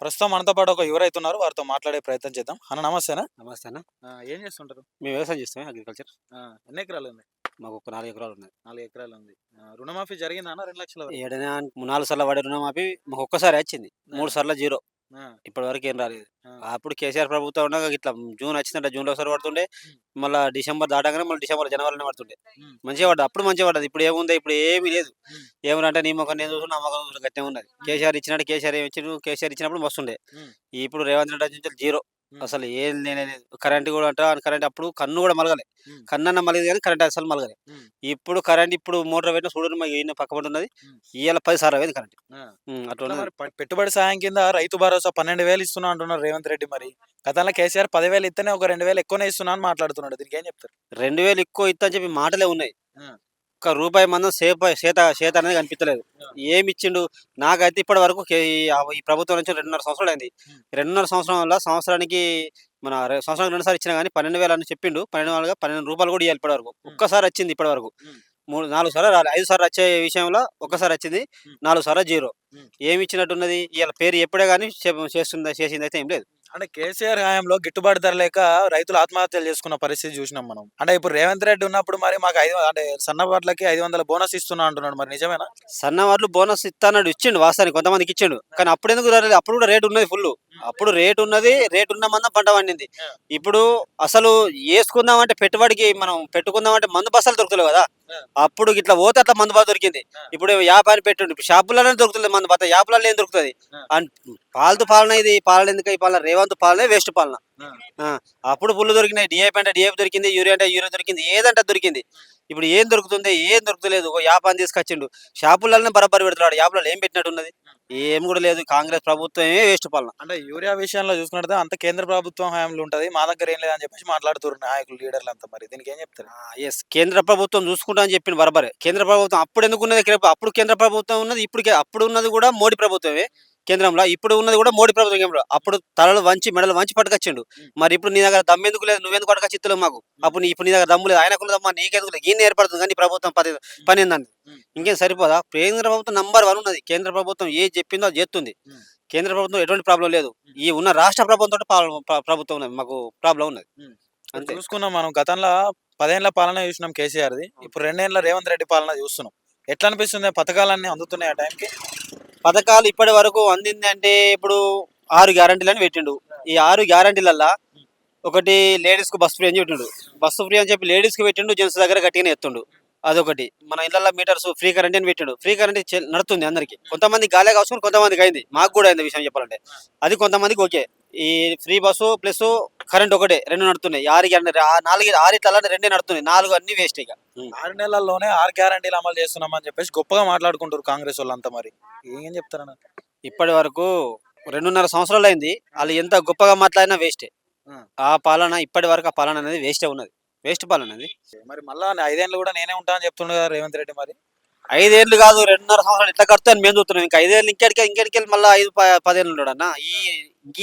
ప్రస్తుతం మనతో పాటు ఒక యువ రైతున్నారు. వారితో మాట్లాడే ప్రయత్నం చేద్దాం. అన్న నమస్తేనా? నమస్తే అన్న. ఏం చేస్తుంటారు? మేము వ్యవసాయం చేస్తాం అగ్రికల్చర్. ఎన్ని ఎకరాలుంది? మాకు ఒక 4 ఎకరాలు ఉన్నది. 4 ఎకరాలుంది. రుణమాఫీ జరిగిందా అన్న 2,00,000 వరకు? ఏడైనా 4 సార్లు పడే రుణమాఫీ మాకు ఒక్కసారి వచ్చింది. ఆ! 3 సార్లు జీరో. ఆ! ఇప్పటివరకు ఏం రాలేదు. ఆ! అప్పుడు కేసీఆర్ ప్రభుత్వం ఉండగా ఇట్లా జూన్ వచ్చిందంటే జూన్‌లో ఒకసారి పడుతుండే. హ్మ్. మళ్ళా డిసెంబర్ దాటంగానే మళ్ళీ డిసెంబర్, జనవరిలోనే పడుతుండే. హ్మ్. మంచిగా పడ్డది. అప్పుడు మంచిగా పడ్డది. ఇప్పుడు ఏముంది? ఇప్పుడు ఏమీ లేదు. హ్మ్. ఏమనంటే నీ మొఖం నేను చూసుడు, నా మొఖం చూసుడు గట్టిగా ఉన్నది. హ్మ్. కేసీఆర్ ఇచ్చినట్టు కేసీఆర్ ఏమి ఇచ్చిండు? కేసీఆర్ ఇచ్చినప్పుడు మస్తుండే. హ్మ్. ఇప్పుడు రేవంత్ రెడ్డి వచ్చిన నుంచి జీరో. హ్మ్. అసలు ఏం లేనే లేదు. కరెంట్ కూడా అంట కరెంట్ అప్పుడు కన్ను కూడా మలగలే. హ్మ్. కన్నన్న మలిగింది గానీ కరెంట్ అస్సలు మలగలే. హ్మ్. ఇప్పుడు కరెంట్ ఇప్పుడు మోటార్ పెట్టిన చూడురు ఈయన పక్కపొంటి ఉన్నది. హ్మ్. ఇయాల 10 సార్లు అయింది కరెంట్. ఆ! ఎట్లా అట్లున్నది. మరి పెట్టుబడి సాయం కింద రైతు భరోసా 12,000 ఇస్తున్నా అంటున్నారు రేవంత్ రెడ్డి మరి. గతంలో కేసీఆర్ 10,000 ఇత్తేనే ఒక 2,000 ఎక్కువనే ఇస్తున్నా అని మాట్లాడుతున్నాడు. దీనికేం చెప్తారు? 2000 ఎక్కువ ఇత్తా అని చెప్పి మాటలే ఉన్నాయి. ఆ! ఒక్క రూపాయి మందం చేత అనేది కనిపించలేదు. ఆ! ఏమిచ్చిండు? నాకైతే ఇప్పటి వరకు ఈ ప్రభుత్వం నుంచి 2.5 సంవత్సరాలయింది. హ్మ్. 2.5 సంవత్సరం వల్ల సంవత్సరానికి సంవత్సరానికి 2 సార్లు ఇచ్చినా గానీ 12,000 అని చెప్పిండు. 12 కూడా ఇయ్యాలి ఇప్పటివరకు. హ్మ్. ఒక్కసారి వచ్చింది ఇప్పటివరకు. హ్మ్. 4 సార్లు రాలే. 5 సార్లు వచ్చే విషయంలో ఒక్కసారి వచ్చింది. హ్మ్. 4 సార్లు జీరో. హ్మ్. ఏమిచ్చినట్టున్నది? ఇయాల పేరు చెప్పడే గానీ చేసిందయితే ఏం లేదు. అంటే కేసీఆర్ హయాంలో గిట్టుబాటు ధర లేక రైతులు ఆత్మహత్యలు చేసుకున్న పరిస్థితి చూసినాం మనం. అంటే ఇప్పుడు రేవంత్ రెడ్డి ఉన్నప్పుడు మరి మాకు అంటే సన్న వడ్లకి 500 బోనస్ ఇస్తున్నా అంటున్నాడు. మరి నిజమేనా? సన్నవడ్లు బోనస్ ఇస్తానన్నాడు. ఇచ్చిండు వాస్తవానికి కొంతమందికి ఇచ్చిండు. కానీ అప్పుడెందుకు రాలేదు? అప్పుడు కూడా రేట్ ఉన్నది ఫుల్లు. హ్మ్. అప్పుడు రేట్ ఉన్నది. రేట్ ఉన్న మందం పంట పండింది. ఆ! ఇప్పుడు అసలు యేసుకుందామంటే పెట్టుబడికి మనం పెట్టుకుందామంటే మందు బస్తాలు దొరుకుతలేవు కదా! ఆ! అప్పుడు గిట్లా పోతే అట్లా మందు బాగా దొరికింది. ఆ! ఇప్పుడు యాపాని పెట్టుండు. ఇప్పుడు షాపులలోనే దొరుకుతలేదు మందు బత్త. యాపులలో ఏం దొరుకుతది? ఆ! అన్ పాలతు పాలన ఇది. పాలన ఎందుకు? ఈ పాలన రేవంత్ పాలనే వేస్ట్ పాలన. ఆ! ఆ! అప్పుడు ఫుల్లు దొరికినాయి. డీఏపీ అంటే డీఏపీ దొరికింది. యూరియా అంటే యూరియా దొరికింది. ఏదంటే అది దొరికింది. ఇప్పుడు ఏం దొరుకుతుంది? ఏం దొరుకుతలేదు. ఓ యాపాని తీసుకొచ్చిండు. షాపులలోనే బరాబర్ పెడుతున్నాడు. యాప్‌లలో ఏం పెట్టినట్టున్నది? ఏం కూడా లేదు. కాంగ్రెస్ ప్రభుత్వమే వేస్ట్ పాలన. అంటే యూరియా విషయంలో చూసుకున్నట్టయితే అంత కేంద్ర ప్రభుత్వం హయాంలో ఉంటది. మా దగ్గర ఏం లేదని చెప్పేసి మాట్లాడుతుర్రు నాయకులు, లీడర్లంతా మరి. దీనికేం చెప్తారు? యెస్. కేంద్ర ప్రభుత్వం చూసుకుంటా అని చెప్పింది బరాబరే. కేంద్ర ప్రభుత్వం అప్పుడెందుకున్నది? అప్పుడు కేంద్ర ప్రభుత్వం ఉన్నది. అప్పుడు ఉన్నది కూడా మోడీ ప్రభుత్వమే కేంద్రంలో. ఇప్పుడు ఉన్నది కూడా మోడీ ప్రభుత్వం కేంద్రంలో. అప్పుడు తలలు వంచి, మెడలు వంచి పట్టుకొచ్చిండు. హ్మ్. మరి ఇప్పుడు నీ దగ్గర దమ్మెందుకు లేదు? నువ్వెందుకు పట్టుకొచ్చి ఇత్తలేవు మాకు? హ్మ్. ఇప్పుడు నీ దగ్గర దమ్ము లేదు. ఆయనకున్న దమ్ము నీకెందుకు లేదు? ఈయన ఏర్పడుతుంది కానీ నీ ప్రభుత్వం హ్మ్. పనేందండి? హ్మ్. హ్మ్. ఇంకేం సరిపోదా? కేంద్ర ప్రభుత్వం నంబర్ 1 ఉన్నది. కేంద్ర ప్రభుత్వం ఏది చెప్పిందో అది చేస్తుంది. హ్మ్. కేంద్ర ప్రభుత్వం ఎటువంటి ప్రాబ్లమ్ లేదు. హ్మ్. ఈ ఉన్న రాష్ట్ర ప్రభుత్వంతోటి ప్రభుత్వం ఉన్నది. మాకు ప్రాబ్లమ్ ఉన్నది. హ్మ్. ఇప్పుడు అంతే. చూసుకున్నాం మనం గతంలో 10 ఏళ్ల పాలన చూసినాం కేసీఆర్‌ది. ఇప్పుడు 2 ఏళ్ల రేవంత్ రెడ్డి పాలన చూస్తున్నాం. ఎట్లా అనిపిస్తుంది? పథకాలన్నీ అందుతున్నాయా టైంకి? పథకాలు ఇప్పటి వరకు అందిందంటే ఇప్పుడు 6 గ్యారంటీలని పెట్టిండు. ఆ! ఈ 6 గ్యారంటీలల్లా హ్మ్. ఒకటి లేడీస్‌కు బస్ ఫ్రీ అని పెట్టిండు. బస్సు ఫ్రీ అని చెప్పి లేడీస్‌కి పెట్టిండు. జెంట్స్ దగ్గర గట్టిగానే ఎత్తుండు. అదొకటి. మన ఇళ్లల్లో మీటర్స్ ఫ్రీ కరెంట్ అని పెట్టిండు. ఫ్రీ కరెంట్ నడుతుంది అందరికి. కొంతమందికి గాలే కావచ్చు, కొంతమందికి అయింది. మాకు కూడా అయింది విషయం చెప్పాలంటే. ఆ! అది కొంతమందికి ఓకే. ఈ ఫ్రీ బస్సు ప్లస్ కరెంట్ ఒకటే 2 నడుతున్నాయి. 6 4 6 2 నడుతున్నాయి. 4 అన్నీ వేస్ట్ ఇక. 6 నెలల్లోనే 6 గ్యారంటీలు అమలు చేస్తున్నామని చెప్పేసి గొప్పగా మాట్లాడుకుంటారు కాంగ్రెస్ వోళ్ళంతా మరి. ఏం చెప్తారన్న? ఇప్పటి వరకు 2.5 సంవత్సరాలయింది. ఆళ్ళు ఎంత గొప్పగా మాట్లాడినా వేస్టే. ఆ! ఆ పాలన ఇప్పటి వరకు ఆ పాలన అనేది వేస్టే ఉన్నది. వేస్ట్ పాలన అది. మరి మళ్ళా 5 ఏళ్ళు కూడా నేనే ఉంటా అని చెప్తుండు కదా రేవంత్ రెడ్డి మరి. 5 ఏళ్ళు కాదు 2.5 సంవత్సరాలు ఎట్లా గడుస్తాయని మేము చూస్తున్నాం. ఇంకా 5 ఏళ్ళు ఇంకెడికెళ్ళి మళ్ళా 10 ఏళ్ళు ఉంటాడన్న. ఈ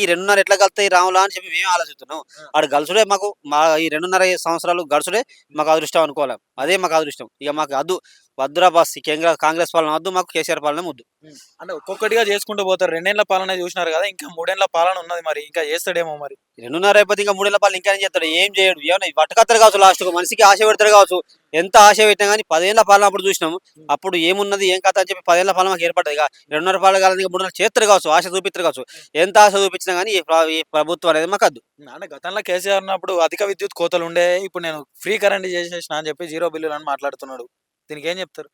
2.5 ఎట్లా గలుస్తాయి రాములా అని చెప్పి మేమే ఆలోచిస్తున్నాం. ఆ! ఆడు గలుసుడే మాకు ఈ 2.5 సంవత్సరాలు గడుసుడే మాకు అదృష్టం అనుకోవాలి. అదే మాకు అదృష్టం. ఇక మాకు అద్దు వద్దురా బాస్ ఈ కాంగ్రెస్ పాలన వద్దు. మాకు కేసీఆర్ పాలన ముద్దు. హ్మ్. అంటే ఒక్కొక్కటిగా చేసుకుంటూ పోతారు. 2 ఏళ్ల పాలన చూసినారు కదా! ఇంకా 3 ఏళ్ల పాలన ఉన్నది మరి. ఇంకా చేస్తాడేమో మరి. 2.5 అయిపోతే ఇంకా 3 ఏళ్ల పాలన ఇంకా ఏం చేస్తాడు? ఏం చేయడు. ఏమన్నా పట్టుకత్తరు కావచ్చు లాస్ట్‌కు మనిషికి ఆశ పెడతారు కావచ్చు. ఎంత ఆశ పెట్టినా గానీ 10 ఏళ్ల పాలన అప్పుడు చూసినాం. హ్మ్. అప్పుడు ఏమున్నది? ఏం కథ అని చెప్పి 10 ఏళ్ల పాలన మాకు ఏర్పడ్డది. ఇక 2.5 పాలన కాలం 3 నెలలు చేత్తరు కావచ్చు. ఆశ చూపిత్తరు కావచ్చు. ఎంత ఆశ చూపించినా గానీ ఈ ప్రభుత్వం అనేది మాకద్దు. అంటే గతంలో కేసీఆర్ ఉన్నప్పుడు అధిక విద్యుత్ కోతలుండే. ఇప్పుడు నేను ఫ్రీ కరెంట్ చేసేసినా అని చెప్పి జీరో బిల్లులని మాట్లాడుతున్నాడు. దీనికేం చెప్తారు?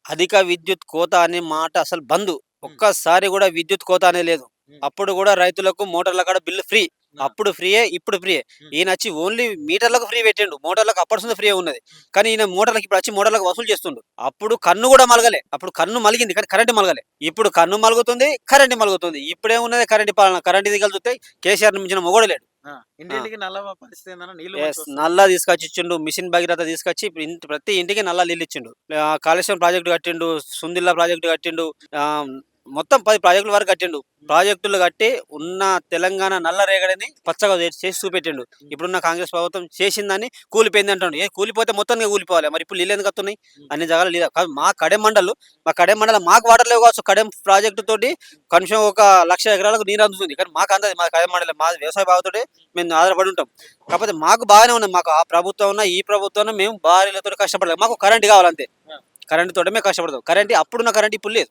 అధిక విద్యుత్ కోత అనే మాట అసలు బందు. హ్మ్. ఒక్కసారి గూడా విద్యుత్ కోత అనేది లేదు. హ్మ్. అప్పుడు గూడా రైతులకు మోటార్ల కాడ బిల్లు ఫ్రీ. ఆ! అప్పుడు ఫ్రీయే, ఇప్పుడు ఫ్రీయే. హ్మ్. ఈయనొచ్చి ఓన్లీ మీటర్లకు ఫ్రీ పెట్టిండు. మోటార్లకు అప్పటినుండి ఫ్రీయే ఉన్నది. హ్మ్. కానీ ఈయన మోటార్లకి ఇప్పుడొచ్చి మోటార్లకు వసూలు చేస్తుండు. అప్పుడు కన్ను గూడా మలగలే. అప్పుడు కన్ను మలిగింది కానీ కరెంట్ మలగలే. ఇప్పుడు కన్ను మలుగుతుంది, కరెంట్ మలుగుతుంది. ఇప్పుడేమున్నది కరెంట్ పాలన. కరెంట్ దిగలు చూస్తే కేసీఆర్‌ని మించిన మొగోడు లేడు. ఆ! ఆ! ఇంటింటికి నల్ల పరిస్థితి ఏందన్నా నీళ్లు నల్లా మంచిగొస్తున్నాయా? తీసుకొచ్చి ఇచ్చిండు. మిషన్ భగీరథ తీసుకొచ్చి ఇప్పుడు ప్రతి ఇంటికి నల్లా నీళ్లిచ్చిండు. కాళేశ్వరం ప్రాజెక్ట్ కట్టిండు. సుందిల్లా ప్రాజెక్ట్ కట్టిండు. ఆహ్, మొత్తం 10 ప్రాజెక్టుల వరకు కట్టిండు. ప్రాజెక్టులు కట్టి ఉన్న తెలంగాణ నల్లరేగడిని పచ్చగా చేసి చూపెట్టిండు. ఇప్పుడున్న కాంగ్రెస్ ప్రభుత్వం చేసిందని కూలిపోయింది అంటుండు. కూలిపోతే మొత్తంగా కూలిపోవాలి. మరి ఇప్పుడు నీళ్ళు ఎందుకు వస్తున్నాయి? అన్ని జాగాలు లేదు. మా కడెం మండలం మాకు వాటర్ లేవు కావచ్చు. కడెం ప్రాజెక్టు తోటి కనీసం ఒక 1,00,000 ఎకరాలకు నీరు అందుతుంది. కానీ మాకు అందదు. మా కడెం మండలం మా వ్యవసాయ బాగుతోటి మేము ఆధారపడి ఉంటాం. కాకపోతే మాకు బాగానే ఉన్నది. మాకు ఆ ప్రభుత్వం ఉన్న ఈ ప్రభుత్వం మేము భార్యలతో కష్టపడలేదు. మాకు కరెంట్ కావాలంతే. కరెంట్ తోటే మేము కష్టపడతాం. కరెంట్ అప్పుడున్న కరెంట్ ఇప్పుడు లేదు.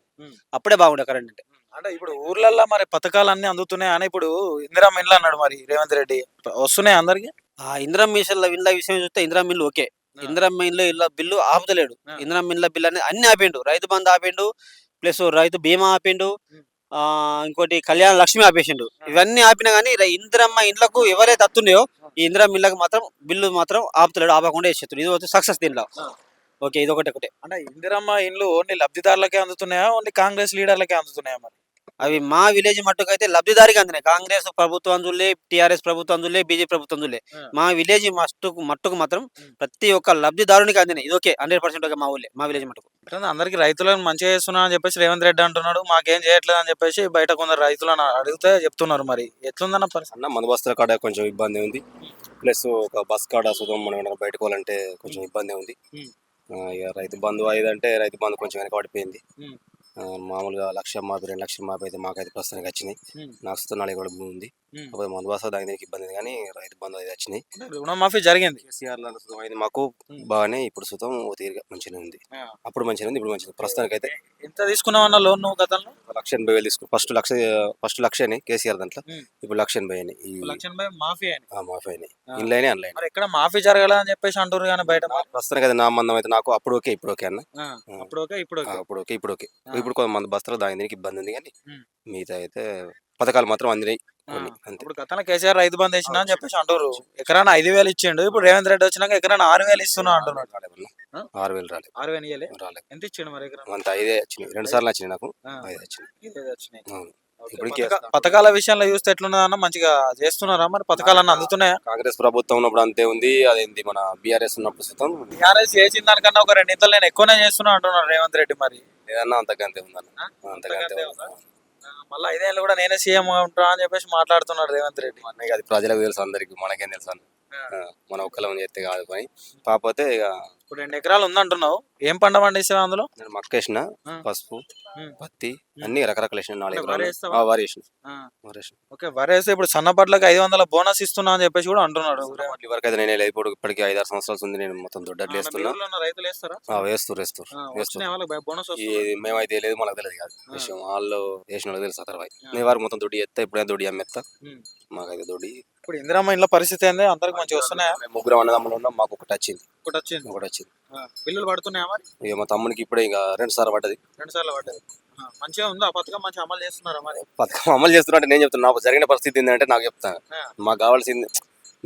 అప్పుడే బాగుండే కరెంట్ అంటే. అంటే ఇప్పుడు ఊర్లల్లో మరి పథకాలన్నీ అందుతున్నాయి అని ఇప్పుడు ఇందిరమ్మ ఇండ్లు అన్నాడు మరి రేవంత్ రెడ్డి. వస్తున్నాయి అందరికి? ఆ ఇందిరమ్మ ఇండ్ల విషయం చూస్తే ఇందిరమ్మ ఇల్లు ఓకే. ఇందిరమ్మ ఇళ్ళ బిల్లు ఆపుతలేడు. ఇందిరమ్మ ఇళ్ళ బిల్లు అనేది అన్ని ఆపిండు. రైతు బంధు ఆపిండు, ప్లస్ రైతు బీమా ఆపిండు, ఇంకోటి కళ్యాణ లక్ష్మి ఆపేసిండు. ఇవన్నీ ఆపినా కానీ ఇందిరమ్మ ఇండ్లకు ఎవరైతే వస్తున్నాయో ఈ ఇందిరమ్మ ఇళ్ళకి మాత్రం బిల్లు మాత్రం ఆపుతలేడు. ఆపకుండా వేసేస్తాడు. ఇది వచ్చి సక్సెస్ దీనిలో. ఓకే, ఇది ఒకటే. అంటే ఇందిరమ్మ ఇండ్లు ఓన్లీ లబ్ధిదారులకే అందుతున్నాయా, ఓన్లీ కాంగ్రెస్ లీడర్లకే అందుతున్నాయా మరి? అవి మా విలేజ్ మట్టుకైతే లబ్ధిదారికి అందినాయి. కాంగ్రెస్ ప్రభుత్వం అందులే, టీఆర్ఎస్ ప్రభుత్వం అందులే, బీజేపీ ప్రభుత్వం అందులే. మా విలేజ్ మట్టుకు మాత్రం ప్రతి ఒక్క లబ్ధిదారునికి అందినాయి. ఇది ఓకే, 100% ఓకే. మా విలేజ్ మట్టుకు అందరికి రైతులను మంచిగా చేస్తున్నా అని చెప్పేసి రేవంత్ రెడ్డి అంటున్నాడు. మాకేం చేయట్లేదు అని చెప్పేసి బయట కొందరు రైతులను అడిగితే చెప్తున్నారు. మరి ఎట్లుందన్న పరిస్థితి? అన్న మందు బస్తాల కాడ కొంచెం ఇబ్బంది ఉంది. ప్లస్ ఒక బస్ కాడ సుతం మనం ఏమైనా బయటకు పోవాలంటే కొంచెం ఇబ్బంది ఉంది. ఇక రైతు బంధు అయ్యేదంటే రైతు బంధు కొంచెం వెనక పడిపోయింది. మామూలుగా 1,00,000 మాపి 2,00,000 మాపి అయితే మాకైతే ప్రస్తుతానికి వచ్చినాయి. నాకు స్థానాలు కూడా భూమి ఉంది. కాకపోతే మందు బస్తా దానికి ఇబ్బంది ఉంది. కానీ రైతు బంధు అయితే వచ్చినాయి. రుణమాఫీ జరిగింది. కేసీఆర్ అయింది మాకు బాగానే. ఇప్పుడు సుతం తీరుగా మంచిగా ఉంది. అప్పుడు మంచిగా ఉంది, ఇప్పుడు మంచిగా. ప్రస్తుతానికి అయితే ఎంత తీసుకున్నావు అన్న లోన్ నువ్వు గతంలో? 1,80,000 తీసుకుని ఫస్ట్ 1,00,000 కేసీఆర్ దాంట్లో. ఇప్పుడు 1,80,000 మాఫీ మాఫీ అయినాయి. Inline online. మరి ఎక్కడ మాఫీ జరగాలని చెప్పేసి అంటారు కానీ బయట ప్రస్తుతానికి అయితే నా మందం అయితే నాకు అప్పుడు ఓకే ఇప్పుడు ఓకే అన్న. అప్పుడు ఓకే ఇప్పుడు ఓకే. ఇప్పుడు కొంతమంది బస్తాలు దాని దీనికి ఇబ్బంది ఉంది. కానీ మిగతా అయితే పథకాలు మాత్రం అందినాయి కొన్ని. అంతే. ఇప్పుడు గతంలో కేసీఆర్ రైతు బంధు వేసినా అని చెప్పేసి అంటారు. ఎకరాన 5,000 ఇచ్చిండు. ఇప్పుడు రేవంత్ రెడ్డి వచ్చినాక ఎకరాన 6,000 ఇస్తున్నా అంటున్నాడు. 6,000 రాలేదు. 6,000 రాలేదు. ఎంత ఇచ్చిండు మరి ఎకరం? అంత 5 వచ్చినాయి. 2 సార్లు వచ్చినాయి నాకు. 5 వచ్చినాయి. అవును. ఇప్పటికే పథకాల విషయంలో చూస్తే ఎట్లున్నదన్న? మంచిగా చేస్తున్నారా మరి? పథకాలన్నీ అందుతున్నాయా? కాంగ్రెస్ ప్రభుత్వం ఉన్నప్పుడు అంతే ఉంది. అదేంటి మన బీఆర్ఎస్ ఉన్నప్పుడు సుతం టీఆర్ఎస్ చేసిన దానికన్నా ఒక 2 ఇంతలు నేను ఎక్కువనే చేస్తున్నా అంటున్నాడు రేవంత్ రెడ్డి. మరి ఏదన్నా అంతకంతే ఉందన్న. అంతకంతే మళ్ళీ 5 ఏళ్ళు కూడా నేనే సీఎం ఉంటా అని చెప్పేసి మాట్లాడుతున్నాడు రేవంత్ రెడ్డి. అది ప్రజలకు తెలుసు, అందరికి. మనకేం తెలుసు అన్న. మన ఒక్కలం చేస్తే కాదు పని. కాకపోతే ఇక ఇప్పుడు 2 ఎకరాలు ఉందంటున్నావు. ఏం పంట పండిస్తావు అందులో? నేను మక్క వేసిన, పసుపు, పత్తి అన్ని రకరకాల వేసిన. 4 ఎకరాలు వరి వేసిన. ఓకే, వరి వేస్తే ఇప్పుడు సన్నపట్లకి 500 బోనస్ ఇస్తున్నా అని చెప్పేసి కూడా అంటున్నాడు. వరకు అయితే నేను ఇప్పుడు ఇప్పటికి 5-6 సంవత్సరాలు ఉంది. నేను మొత్తం దొడ్డట్లు వేస్తున్నా. రైతులు వేస్తారు. మేమైతే లేదు, మనకు తెలియదు కాదు విషయం. వాళ్ళు వేసిన వాళ్ళకి తెలుసు. తర్వాత నేను వారికి మొత్తం దొడ్డి ఎత్తా. ఇప్పుడైనా దొడ్డి అమ్మేస్తా. మాకైతే దొడ్డి. ఇప్పుడు ఇందిరమ్మ ఇంట్లో పరిస్థితి ఏంది? అందరికి మంచిగా వస్తున్నాయా? 3 అన్నదమ్ములు ఉన్నాం. మాకు ఒకటి వచ్చింది. బిల్లులు పడుతున్నాయా మరి? ఇక మా తమ్మునికి ఇప్పుడే ఇక 2 సార్లు పడ్డది. 2 సార్లు పడ్డది. మంచిగా ఉందా పథకం? మంచిగా అమలు చేస్తున్నారా మరి? పథకం అమలు చేస్తున్నా నేను చెప్తున్నా. నాకు జరిగిన పరిస్థితి ఏంటంటే నాకు చెప్తాను. మాకు కావాల్సింది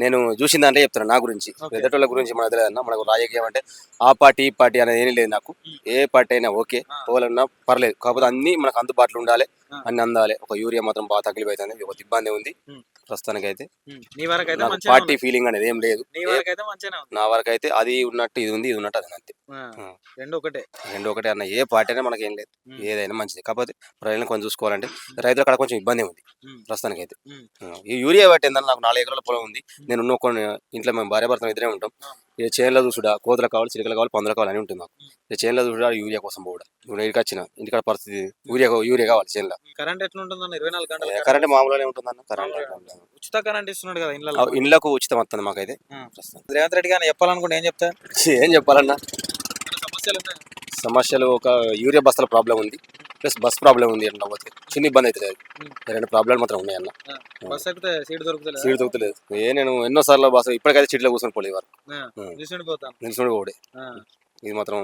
నేను చూసిందంటే చెప్తాను. నా గురించి, ఎదుటోళ్ళ గురించి మనకు తెలియదన్నా. మనకు రాజకీయం అంటే ఆ పార్టీ ఈ పార్టీ అనేది ఏం లేదు. నాకు ఏ పార్టీ అయినా ఓకే, పోవాలన్నా పర్లేదు. కాకపోతే అన్ని మనకు అందుబాటులో ఉండాలి, అన్ని అందాలి. ఒక యూరియా మాత్రం బాగా తగిలిపోతుంది. ఒక ఇబ్బంది ఉంది ప్రస్తుతానికి అయితే. పార్టీ ఫీలింగ్ అనేది ఏం లేదు. నా వరకు అయితే అది ఉన్నట్టు ఇది ఉంది, ఇది ఉన్నట్టు అది అంతే. రెండు ఒకటే అన్న. ఏ పార్టీ అయినా మనకి ఏం లేదు, ఏదైనా మంచిది. కాకపోతే ప్రజలను కొంచెం చూసుకోవాలంటే రైతుల కాడ కొంచెం ఇబ్బంది ఉంది ప్రస్తుతానికి అయితే. ఈ యూరియా పట్టిందని నాకు 4 ఎకరాల పొలం ఉంది. నేను ఉన్న కొన్ని ఇంట్లో మేము భార్య భర్తలు ఇద్దరే ఉంటాం. ఇక చేనులో చూసుడా కోతలు కావాలి, చిలుకలు కావాలి, పందులు కావాలి అని ఉంటుంది నాకు. ఇక చేనులో చూసుడా యూరియా కోసం పోవడా. ఇప్పుడు ఇంటికి వచ్చిన ఇంటికాడ పరిస్థితి యూరియా కావాలి చేనులో. కరెంట్ ఎట్లుంటుందన్న? 24 గంటలు కరెంట్ మామూలుగానే ఉంటుందన్న. కరెంట్ ఉచిత కరెంట్ ఇస్తున్నాడు కదా ఇండ్లకు ఉచితం వస్తుంది మాకైతే. రేవంత్ రెడ్డి గారిని చెప్పాలనుకుంటే ఏం చెప్తా? ఏం చెప్పాలన్నా, సమస్యలు ఒక యూరియా బస్తాల ప్రాబ్లం ఉంది, ప్లస్ బస్ ప్రాబ్లం ఉంది. అన్న పోతే చిన్న ఇబ్బంది అవుతుంది. 2 ప్రాబ్లం మాత్రం ఉన్నాయి అన్న. సీట్ దొరుకుతలేదు. నేను ఎన్నోసార్లు బస్సు ఇప్పటికైతే సీట్లో కూర్చొని పోలేదు. నిల్చుని పోడే. ఇది మాత్రం